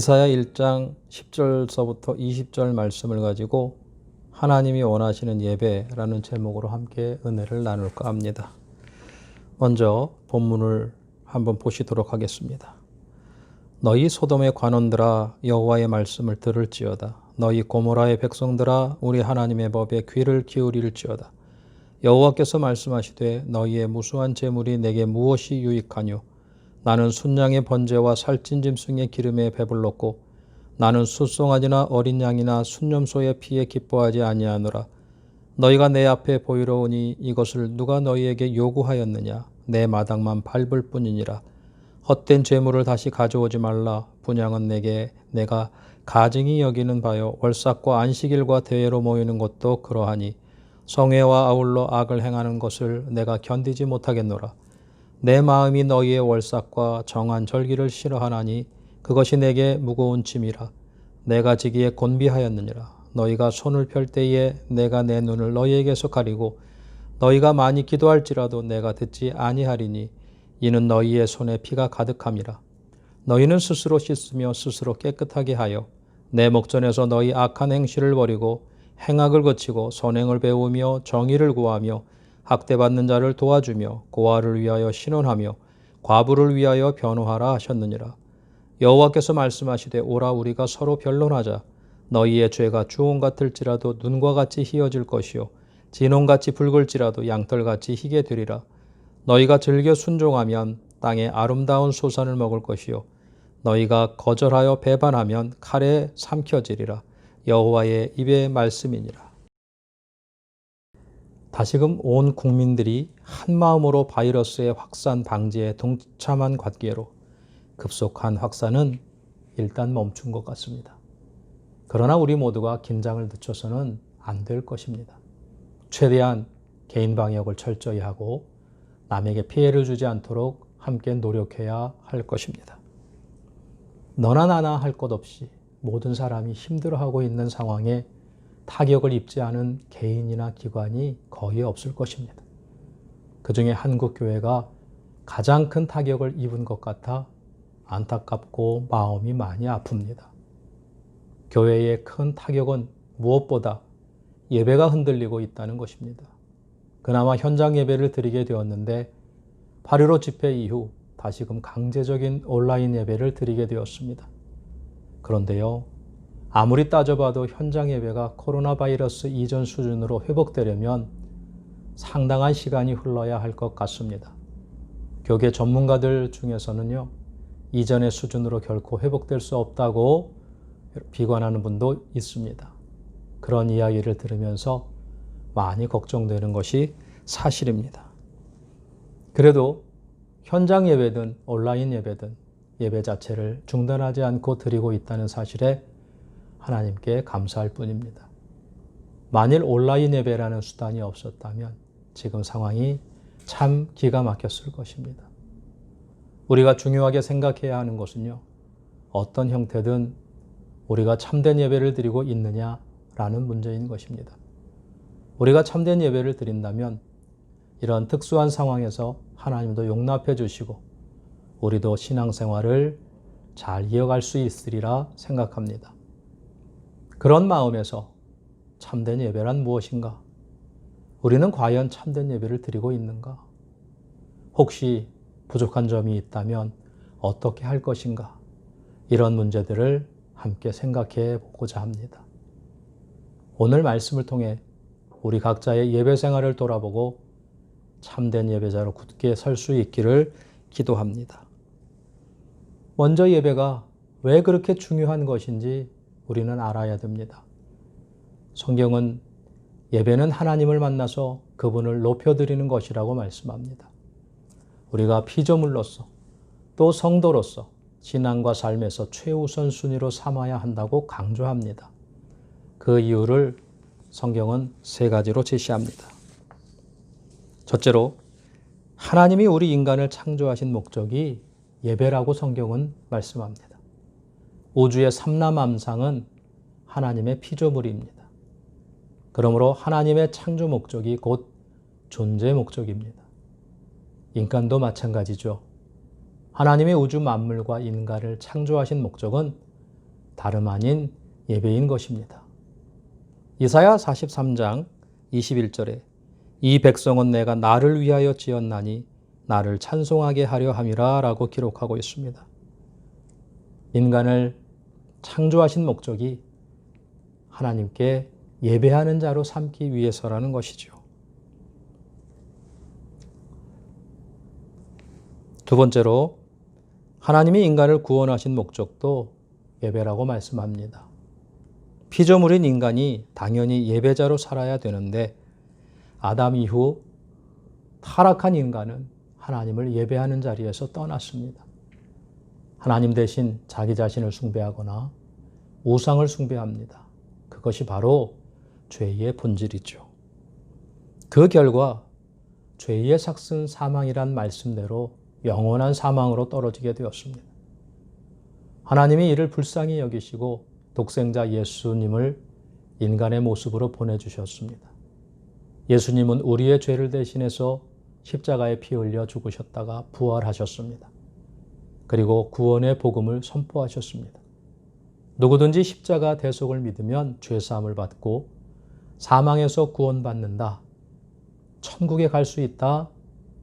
이사야 1장 10절서부터 20절 말씀을 가지고 하나님이 원하시는 예배라는 제목으로 함께 은혜를 나눌까 합니다. 먼저 본문을 한번 보시도록 하겠습니다. 너희 소돔의 관원들아 여호와의 말씀을 들을지어다. 너희 고모라의 백성들아 우리 하나님의 법에 귀를 기울일지어다. 여호와께서 말씀하시되 너희의 무수한 재물이 내게 무엇이 유익하뇨? 나는 순양의 번제와 살찐 짐승의 기름에 배불렀고 나는 숫송아지나 어린 양이나 순념소의 피에 기뻐하지 아니하노라. 너희가 내 앞에 보이러 오니 이것을 누가 너희에게 요구하였느냐? 내 마당만 밟을 뿐이니라. 헛된 재물을 다시 가져오지 말라. 분향은 내가 가증히 여기는 바요. 월삭과 안식일과 대회로 모이는 것도 그러하니 성회와 아울러 악을 행하는 것을 내가 견디지 못하겠노라. 내 마음이 너희의 월삭과 정한 절기를 싫어하나니 그것이 내게 무거운 짐이라. 내가 지기에 곤비하였느니라. 너희가 손을 펼 때에 내가 내 눈을 너희에게서 가리고 너희가 많이 기도할지라도 내가 듣지 아니하리니 이는 너희의 손에 피가 가득함이라. 너희는 스스로 씻으며 스스로 깨끗하게 하여 내 목전에서 너희 악한 행실을 버리고 행악을 거치고 선행을 배우며 정의를 구하며 학대받는 자를 도와주며 고아를 위하여 신원하며 과부를 위하여 변호하라 하셨느니라. 여호와께서 말씀하시되 오라 우리가 서로 변론하자. 너희의 죄가 주홍 같을지라도 눈과 같이 희어질 것이요 진홍같이 붉을지라도 양털같이 희게 되리라. 너희가 즐겨 순종하면 땅의 아름다운 소산을 먹을 것이요 너희가 거절하여 배반하면 칼에 삼켜지리라. 여호와의 입의 말씀이니라. 다시금 온 국민들이 한마음으로 바이러스의 확산 방지에 동참한 관계로 급속한 확산은 일단 멈춘 것 같습니다. 그러나 우리 모두가 긴장을 늦춰서는 안 될 것입니다. 최대한 개인 방역을 철저히 하고 남에게 피해를 주지 않도록 함께 노력해야 할 것입니다. 너나 나나 할 것 없이 모든 사람이 힘들어하고 있는 상황에 타격을 입지 않은 개인이나 기관이 거의 없을 것입니다. 그중에 한국교회가 가장 큰 타격을 입은 것 같아 안타깝고 마음이 많이 아픕니다. 교회의 큰 타격은 무엇보다 예배가 흔들리고 있다는 것입니다. 그나마 현장 예배를 드리게 되었는데 8.15 집회 이후 다시금 강제적인 온라인 예배를 드리게 되었습니다. 그런데요, 아무리 따져봐도 현장 예배가 코로나 바이러스 이전 수준으로 회복되려면 상당한 시간이 흘러야 할 것 같습니다. 교계 전문가들 중에서는요, 이전의 수준으로 결코 회복될 수 없다고 비관하는 분도 있습니다. 그런 이야기를 들으면서 많이 걱정되는 것이 사실입니다. 그래도 현장 예배든 온라인 예배든 예배 자체를 중단하지 않고 드리고 있다는 사실에 하나님께 감사할 뿐입니다. 만일 온라인 예배라는 수단이 없었다면 지금 상황이 참 기가 막혔을 것입니다. 우리가 중요하게 생각해야 하는 것은요, 어떤 형태든 우리가 참된 예배를 드리고 있느냐라는 문제인 것입니다. 우리가 참된 예배를 드린다면 이런 특수한 상황에서 하나님도 용납해 주시고 우리도 신앙생활을 잘 이어갈 수 있으리라 생각합니다. 그런 마음에서 참된 예배란 무엇인가? 우리는 과연 참된 예배를 드리고 있는가? 혹시 부족한 점이 있다면 어떻게 할 것인가? 이런 문제들을 함께 생각해 보고자 합니다. 오늘 말씀을 통해 우리 각자의 예배 생활을 돌아보고 참된 예배자로 굳게 설 수 있기를 기도합니다. 먼저 예배가 왜 그렇게 중요한 것인지 우리는 알아야 됩니다. 성경은 예배는 하나님을 만나서 그분을 높여드리는 것이라고 말씀합니다. 우리가 피조물로서 또 성도로서 신앙과 삶에서 최우선 순위로 삼아야 한다고 강조합니다. 그 이유를 성경은 세 가지로 제시합니다. 첫째로 하나님이 우리 인간을 창조하신 목적이 예배라고 성경은 말씀합니다. 우주의 삼라만상은 하나님의 피조물입니다. 그러므로 하나님의 창조 목적이 곧 존재 목적입니다. 인간도 마찬가지죠. 하나님의 우주 만물과 인간을 창조하신 목적은 다름 아닌 예배인 것입니다. 이사야 43장 21절에 이 백성은 내가 나를 위하여 지었나니 나를 찬송하게 하려 함이라 라고 기록하고 있습니다. 인간을 창조하신 목적이 하나님께 예배하는 자로 삼기 위해서라는 것이죠. 두 번째로 하나님이 인간을 구원하신 목적도 예배라고 말씀합니다. 피조물인 인간이 당연히 예배자로 살아야 되는데 아담 이후 타락한 인간은 하나님을 예배하는 자리에서 떠났습니다. 하나님 대신 자기 자신을 숭배하거나 우상을 숭배합니다. 그것이 바로 죄의 본질이죠. 그 결과 죄의 삭은 사망이란 말씀대로 영원한 사망으로 떨어지게 되었습니다. 하나님이 이를 불쌍히 여기시고 독생자 예수님을 인간의 모습으로 보내주셨습니다. 예수님은 우리의 죄를 대신해서 십자가에 피 흘려 죽으셨다가 부활하셨습니다. 그리고 구원의 복음을 선포하셨습니다. 누구든지 십자가 대속을 믿으면 죄사함을 받고 사망에서 구원받는다, 천국에 갈 수 있다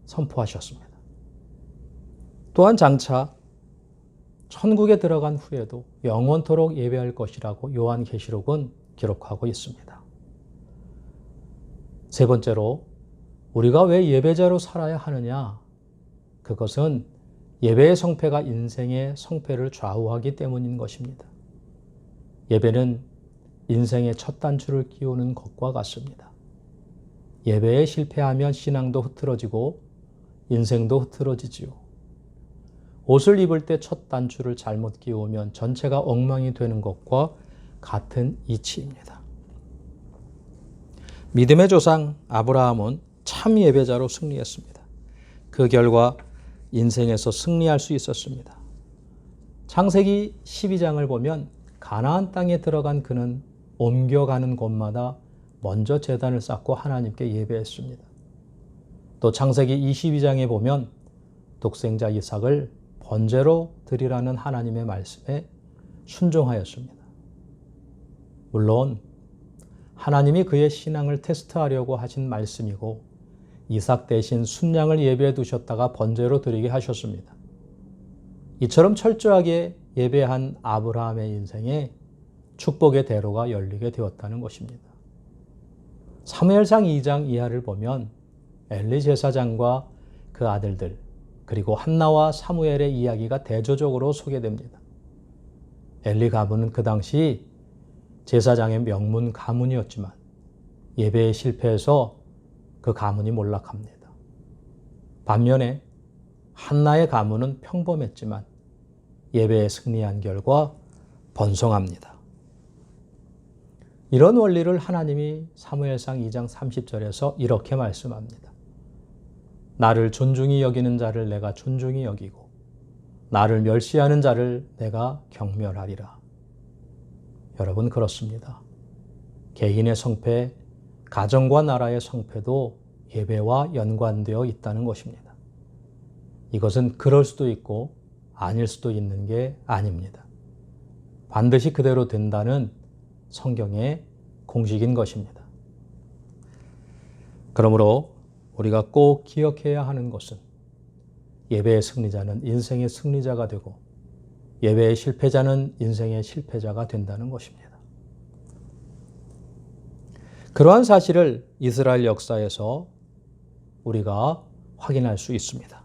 선포하셨습니다. 또한 장차 천국에 들어간 후에도 영원토록 예배할 것이라고 요한계시록은 기록하고 있습니다. 세 번째로 우리가 왜 예배자로 살아야 하느냐? 그것은 예배의 성패가 인생의 성패를 좌우하기 때문인 것입니다. 예배는 인생의 첫 단추를 끼우는 것과 같습니다. 예배에 실패하면 신앙도 흐트러지고 인생도 흐트러지지요. 옷을 입을 때 첫 단추를 잘못 끼우면 전체가 엉망이 되는 것과 같은 이치입니다. 믿음의 조상 아브라함은 참 예배자로 승리했습니다. 그 결과 인생에서 승리할 수 있었습니다. 창세기 12장을 보면 가나안 땅에 들어간 그는 옮겨가는 곳마다 먼저 제단을 쌓고 하나님께 예배했습니다. 또 창세기 22장에 보면 독생자 이삭을 번제로 드리라는 하나님의 말씀에 순종하였습니다. 물론 하나님이 그의 신앙을 테스트하려고 하신 말씀이고 이삭 대신 순양을 예배해 두셨다가 번제로 드리게 하셨습니다. 이처럼 철저하게 예배한 아브라함의 인생에 축복의 대로가 열리게 되었다는 것입니다. 사무엘상 2장 이하를 보면 엘리 제사장과 그 아들들 그리고 한나와 사무엘의 이야기가 대조적으로 소개됩니다. 엘리 가문은 그 당시 제사장의 명문 가문이었지만 예배에 실패해서 그 가문이 몰락합니다. 반면에 한나의 가문은 평범했지만 예배에 승리한 결과 번성합니다. 이런 원리를 하나님이 사무엘상 2장 30절에서 이렇게 말씀합니다. 나를 존중히 여기는 자를 내가 존중히 여기고 나를 멸시하는 자를 내가 경멸하리라. 여러분 그렇습니다. 개인의 성패, 가정과 나라의 성패도 예배와 연관되어 있다는 것입니다. 이것은 그럴 수도 있고 아닐 수도 있는 게 아닙니다. 반드시 그대로 된다는 성경의 공식인 것입니다. 그러므로 우리가 꼭 기억해야 하는 것은 예배의 승리자는 인생의 승리자가 되고 예배의 실패자는 인생의 실패자가 된다는 것입니다. 그러한 사실을 이스라엘 역사에서 우리가 확인할 수 있습니다.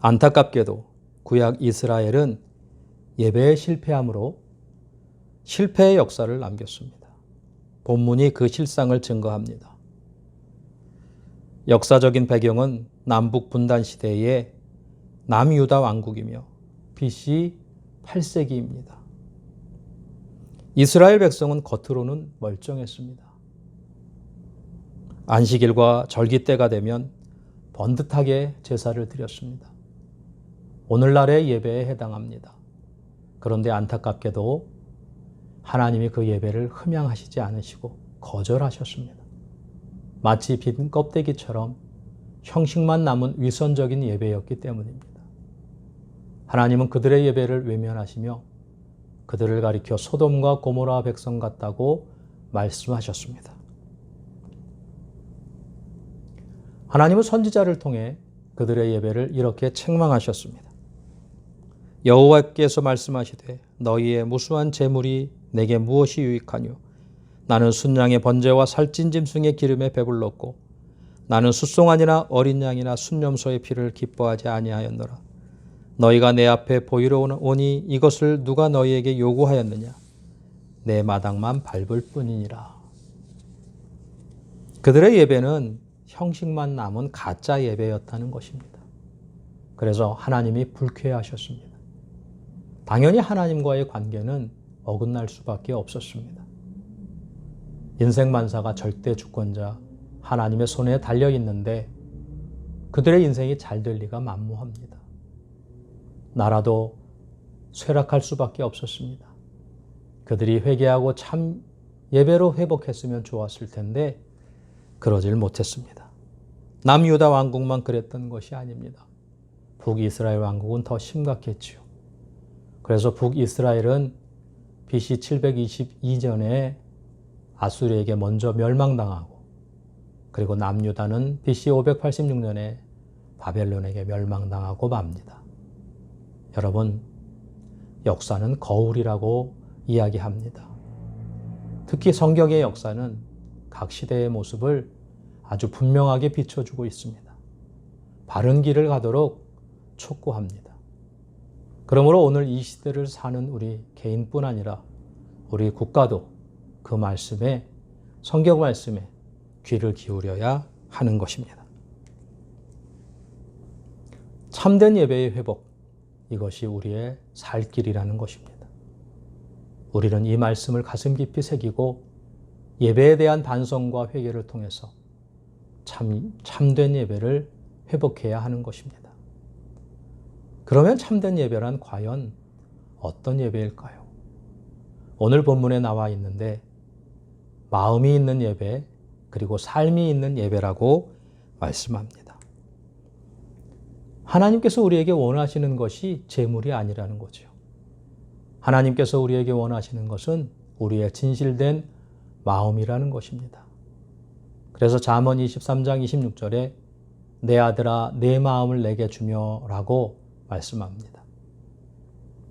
안타깝게도 구약 이스라엘은 예배에 실패함으로 실패의 역사를 남겼습니다. 본문이 그 실상을 증거합니다. 역사적인 배경은 남북 분단 시대의 남유다 왕국이며 BC 8세기입니다. 이스라엘 백성은 겉으로는 멀쩡했습니다. 안식일과 절기 때가 되면 번듯하게 제사를 드렸습니다. 오늘날의 예배에 해당합니다. 그런데 안타깝게도 하나님이 그 예배를 흠양하시지 않으시고 거절하셨습니다. 마치 빈 껍데기처럼 형식만 남은 위선적인 예배였기 때문입니다. 하나님은 그들의 예배를 외면하시며 그들을 가리켜 소돔과 고모라 백성 같다고 말씀하셨습니다. 하나님은 선지자를 통해 그들의 예배를 이렇게 책망하셨습니다. 여호와께서 말씀하시되 너희의 무수한 재물이 내게 무엇이 유익하뇨? 나는 순양의 번제와 살찐 짐승의 기름에 배불렀고 나는 숫송아니나 어린 양이나 순념소의 피를 기뻐하지 아니하였노라. 너희가 내 앞에 보이러 오니 이것을 누가 너희에게 요구하였느냐? 내 마당만 밟을 뿐이니라. 그들의 예배는 형식만 남은 가짜 예배였다는 것입니다. 그래서 하나님이 불쾌하셨습니다. 당연히 하나님과의 관계는 어긋날 수밖에 없었습니다. 인생 만사가 절대 주권자 하나님의 손에 달려 있는데 그들의 인생이 잘 될 리가 만무합니다. 나라도 쇠락할 수밖에 없었습니다. 그들이 회개하고 참 예배로 회복했으면 좋았을 텐데 그러질 못했습니다. 남유다 왕국만 그랬던 것이 아닙니다. 북이스라엘 왕국은 더 심각했지요. 그래서 북이스라엘은 BC 722년에 아수르에게 먼저 멸망당하고 그리고 남유다는 BC 586년에 바벨론에게 멸망당하고 맙니다. 여러분, 역사는 거울이라고 이야기합니다. 특히 성경의 역사는 각 시대의 모습을 아주 분명하게 비춰주고 있습니다. 바른 길을 가도록 촉구합니다. 그러므로 오늘 이 시대를 사는 우리 개인뿐 아니라 우리 국가도 그 말씀에, 성경 말씀에 귀를 기울여야 하는 것입니다. 참된 예배의 회복, 이것이 우리의 살 길이라는 것입니다. 우리는 이 말씀을 가슴 깊이 새기고 예배에 대한 반성과 회개를 통해서 참된 예배를 회복해야 하는 것입니다. 그러면 참된 예배란 과연 어떤 예배일까요? 오늘 본문에 나와 있는데 마음이 있는 예배, 그리고 삶이 있는 예배라고 말씀합니다. 하나님께서 우리에게 원하시는 것이 재물이 아니라는 거죠. 하나님께서 우리에게 원하시는 것은 우리의 진실된 마음이라는 것입니다. 그래서 잠언 23장 26절에 내 아들아 내 마음을 내게 주며 라고 말씀합니다.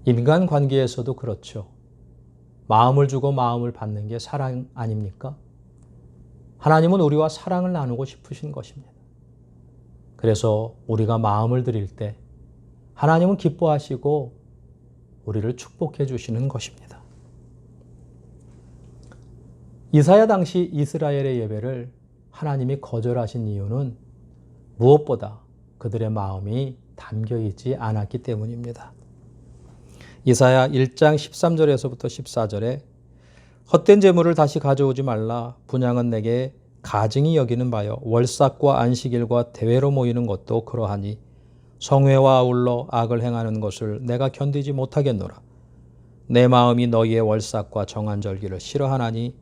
인간 관계에서도 그렇죠. 마음을 주고 마음을 받는 게 사랑 아닙니까? 하나님은 우리와 사랑을 나누고 싶으신 것입니다. 그래서 우리가 마음을 드릴 때 하나님은 기뻐하시고 우리를 축복해 주시는 것입니다. 이사야 당시 이스라엘의 예배를 하나님이 거절하신 이유는 무엇보다 그들의 마음이 담겨있지 않았기 때문입니다. 이사야 1장 13절에서부터 14절에 헛된 재물을 다시 가져오지 말라. 분향은 내게 가증히 여기는 바여 월삭과 안식일과 대회로 모이는 것도 그러하니 성회와 아울러 악을 행하는 것을 내가 견디지 못하겠노라. 내 마음이 너희의 월삭과 정한 절기를 싫어하나니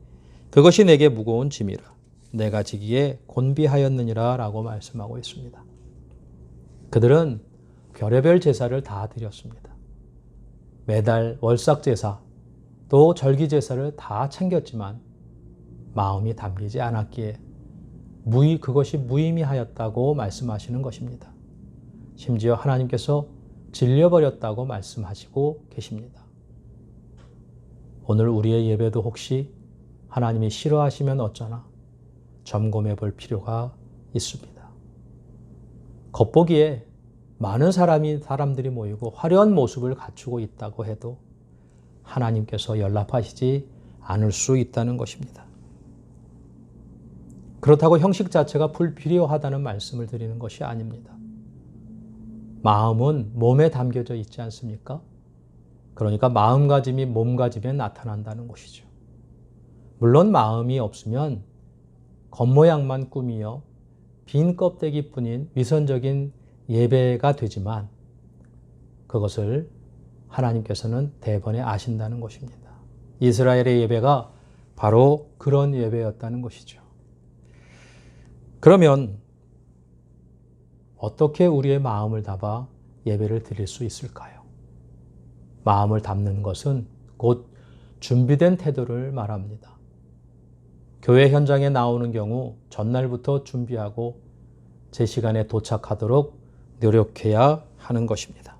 그것이 내게 무거운 짐이라. 내가 지기에 곤비하였느니라 라고 말씀하고 있습니다. 그들은 별의별 제사를 다 드렸습니다. 매달 월삭 제사, 또 절기 제사를 다 챙겼지만 마음이 담기지 않았기에 그것이 무의미하였다고 말씀하시는 것입니다. 심지어 하나님께서 질려버렸다고 말씀하시고 계십니다. 오늘 우리의 예배도 혹시 하나님이 싫어하시면 어쩌나 점검해 볼 필요가 있습니다. 겉보기에 많은 사람들이 모이고 화려한 모습을 갖추고 있다고 해도 하나님께서 연락하시지 않을 수 있다는 것입니다. 그렇다고 형식 자체가 불필요하다는 말씀을 드리는 것이 아닙니다. 마음은 몸에 담겨져 있지 않습니까? 그러니까 마음가짐이 몸가짐에 나타난다는 것이죠. 물론 마음이 없으면 겉모양만 꾸미어 빈 껍데기뿐인 위선적인 예배가 되지만 그것을 하나님께서는 대번에 아신다는 것입니다. 이스라엘의 예배가 바로 그런 예배였다는 것이죠. 그러면 어떻게 우리의 마음을 담아 예배를 드릴 수 있을까요? 마음을 담는 것은 곧 준비된 태도를 말합니다. 교회 현장에 나오는 경우 전날부터 준비하고 제 시간에 도착하도록 노력해야 하는 것입니다.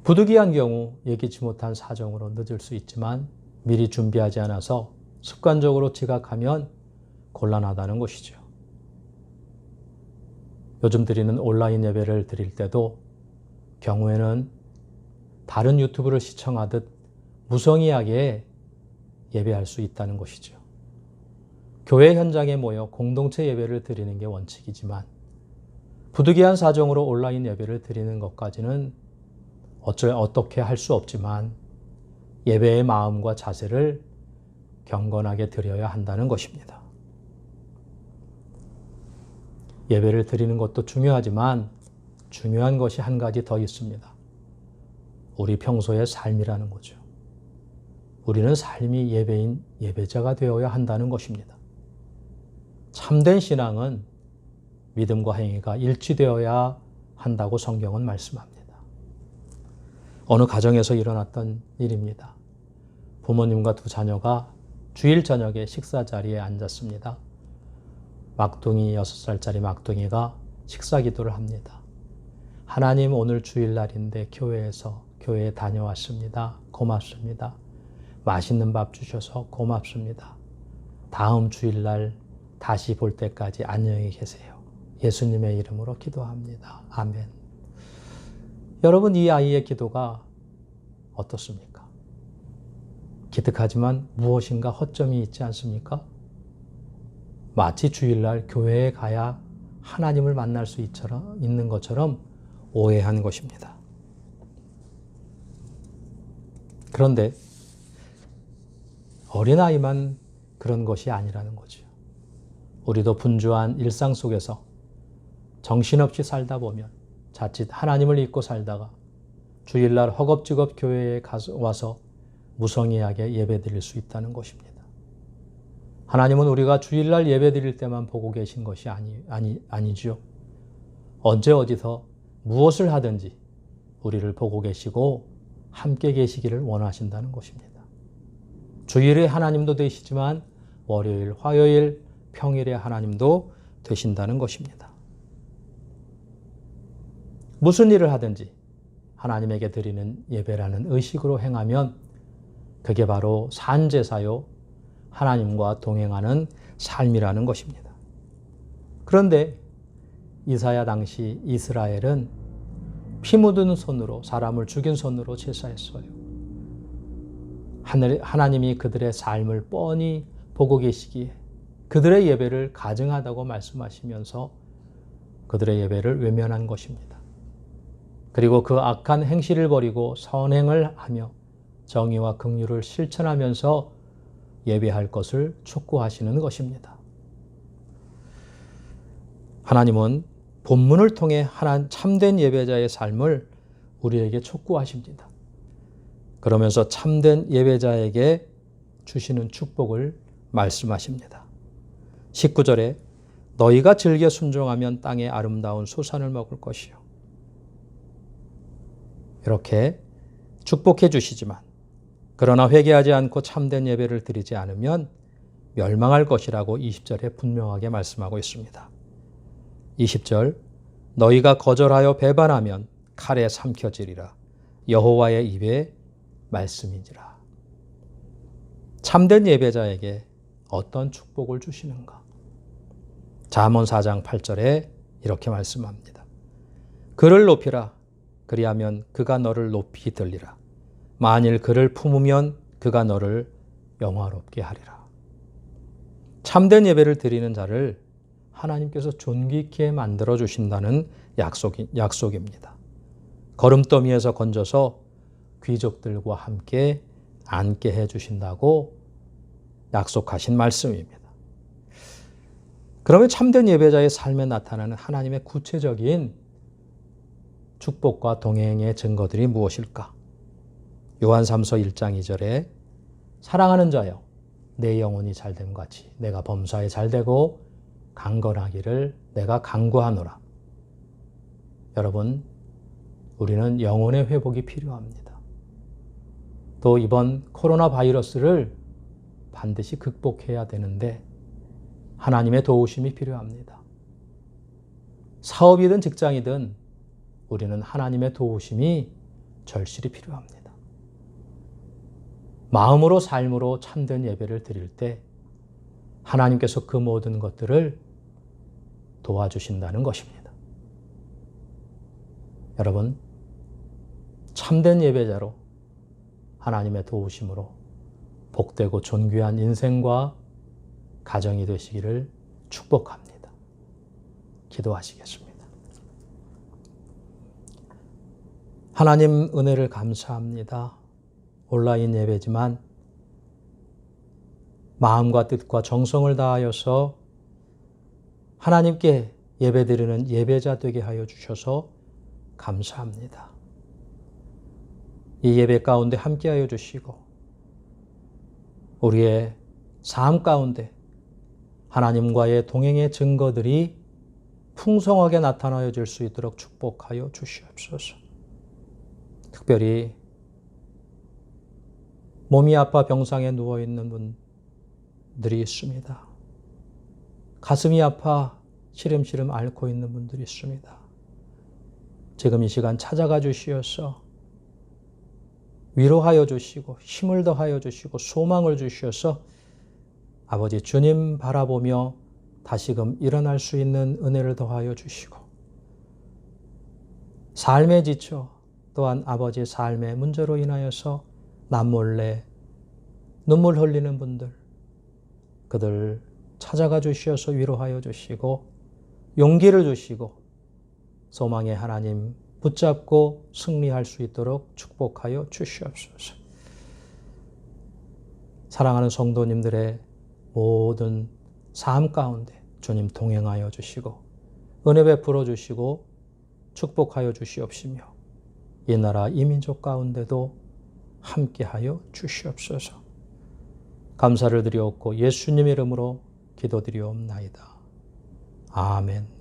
부득이한 경우 예기치 못한 사정으로 늦을 수 있지만 미리 준비하지 않아서 습관적으로 지각하면 곤란하다는 것이죠. 요즘 드리는 온라인 예배를 드릴 때도 경우에는 다른 유튜브를 시청하듯 무성의하게 예배할 수 있다는 것이죠. 교회 현장에 모여 공동체 예배를 드리는 게 원칙이지만 부득이한 사정으로 온라인 예배를 드리는 것까지는 어떻게 할 수 없지만 예배의 마음과 자세를 경건하게 드려야 한다는 것입니다. 예배를 드리는 것도 중요하지만 중요한 것이 한 가지 더 있습니다. 우리 평소의 삶이라는 거죠. 우리는 삶이 예배인 예배자가 되어야 한다는 것입니다. 참된 신앙은 믿음과 행위가 일치되어야 한다고 성경은 말씀합니다. 어느 가정에서 일어났던 일입니다. 부모님과 두 자녀가 주일 저녁에 식사 자리에 앉았습니다. 막둥이 6살짜리 막둥이가 식사 기도를 합니다. 하나님, 오늘 주일날인데 교회에 다녀왔습니다. 고맙습니다. 맛있는 밥 주셔서 고맙습니다. 다음 주일날 다시 볼 때까지 안녕히 계세요. 예수님의 이름으로 기도합니다. 아멘. 여러분, 이 아이의 기도가 어떻습니까? 기특하지만 무엇인가 허점이 있지 않습니까? 마치 주일날 교회에 가야 하나님을 만날 수 있는 것처럼 오해한 것입니다. 그런데 어린아이만 그런 것이 아니라는 거죠. 우리도 분주한 일상 속에서 정신없이 살다 보면 자칫 하나님을 잊고 살다가 주일날 허겁지겁 교회에 와서 무성의하게 예배드릴 수 있다는 것입니다. 하나님은 우리가 주일날 예배드릴 때만 보고 계신 것이 아니죠. 언제 어디서 무엇을 하든지 우리를 보고 계시고 함께 계시기를 원하신다는 것입니다. 주일에 하나님도 되시지만 월요일, 화요일, 평일에 하나님도 되신다는 것입니다. 무슨 일을 하든지 하나님에게 드리는 예배라는 의식으로 행하면 그게 바로 산제사요, 하나님과 동행하는 삶이라는 것입니다. 그런데 이사야 당시 이스라엘은 피 묻은 손으로, 사람을 죽인 손으로 제사했어요. 하나님이 그들의 삶을 뻔히 보고 계시기에 그들의 예배를 가증하다고 말씀하시면서 그들의 예배를 외면한 것입니다. 그리고 그 악한 행실을 버리고 선행을 하며 정의와 긍휼을 실천하면서 예배할 것을 촉구하시는 것입니다. 하나님은 본문을 통해 참된 예배자의 삶을 우리에게 촉구하십니다. 그러면서 참된 예배자에게 주시는 축복을 말씀하십니다. 19절에 너희가 즐겨 순종하면 땅의 아름다운 소산을 먹을 것이요. 이렇게 축복해 주시지만 그러나 회개하지 않고 참된 예배를 드리지 않으면 멸망할 것이라고 20절에 분명하게 말씀하고 있습니다. 20절 너희가 거절하여 배반하면 칼에 삼켜지리라. 여호와의 입에 말씀인지라. 참된 예배자에게 어떤 축복을 주시는가? 잠언 4장 8절에 이렇게 말씀합니다. 그를 높이라. 그리하면 그가 너를 높이 들리라. 만일 그를 품으면 그가 너를 영화롭게 하리라. 참된 예배를 드리는 자를 하나님께서 존귀 있게 만들어 주신다는 약속입니다. 거름더미에서 건져서 귀족들과 함께 앉게 해 주신다고 약속하신 말씀입니다. 그러면 참된 예배자의 삶에 나타나는 하나님의 구체적인 축복과 동행의 증거들이 무엇일까? 요한 3서 1장 2절에 사랑하는 자여 내 영혼이 잘됨 같이 내가 범사에 잘되고 강건하기를 내가 간구하노라. 여러분, 우리는 영혼의 회복이 필요합니다. 또 이번 코로나 바이러스를 반드시 극복해야 되는데 하나님의 도우심이 필요합니다. 사업이든 직장이든 우리는 하나님의 도우심이 절실히 필요합니다. 마음으로 삶으로 참된 예배를 드릴 때 하나님께서 그 모든 것들을 도와주신다는 것입니다. 여러분, 참된 예배자로 하나님의 도우심으로 복되고 존귀한 인생과 가정이 되시기를 축복합니다. 기도하시겠습니다. 하나님 은혜를 감사합니다. 온라인 예배지만 마음과 뜻과 정성을 다하여서 하나님께 예배드리는 예배자 되게 하여 주셔서 감사합니다. 이 예배 가운데 함께하여 주시고 우리의 삶 가운데 하나님과의 동행의 증거들이 풍성하게 나타나여 질 수 있도록 축복하여 주시옵소서. 특별히 몸이 아파 병상에 누워있는 분들이 있습니다. 가슴이 아파 시름시름 앓고 있는 분들이 있습니다. 지금 이 시간 찾아가 주시어서 위로하여 주시고 힘을 더하여 주시고 소망을 주시어서 아버지 주님 바라보며 다시금 일어날 수 있는 은혜를 더하여 주시고 삶에 지쳐 또한 아버지 삶의 문제로 인하여서 남몰래 눈물 흘리는 분들 그들 찾아가 주시어서 위로하여 주시고 용기를 주시고 소망의 하나님 붙잡고 승리할 수 있도록 축복하여 주시옵소서. 사랑하는 성도님들의 모든 삶 가운데 주님 동행하여 주시고 은혜 베풀어 주시고 축복하여 주시옵시며 이 나라 이 민족 가운데도 함께하여 주시옵소서. 감사를 드리옵고 예수님의 이름으로 기도드리옵나이다. 아멘.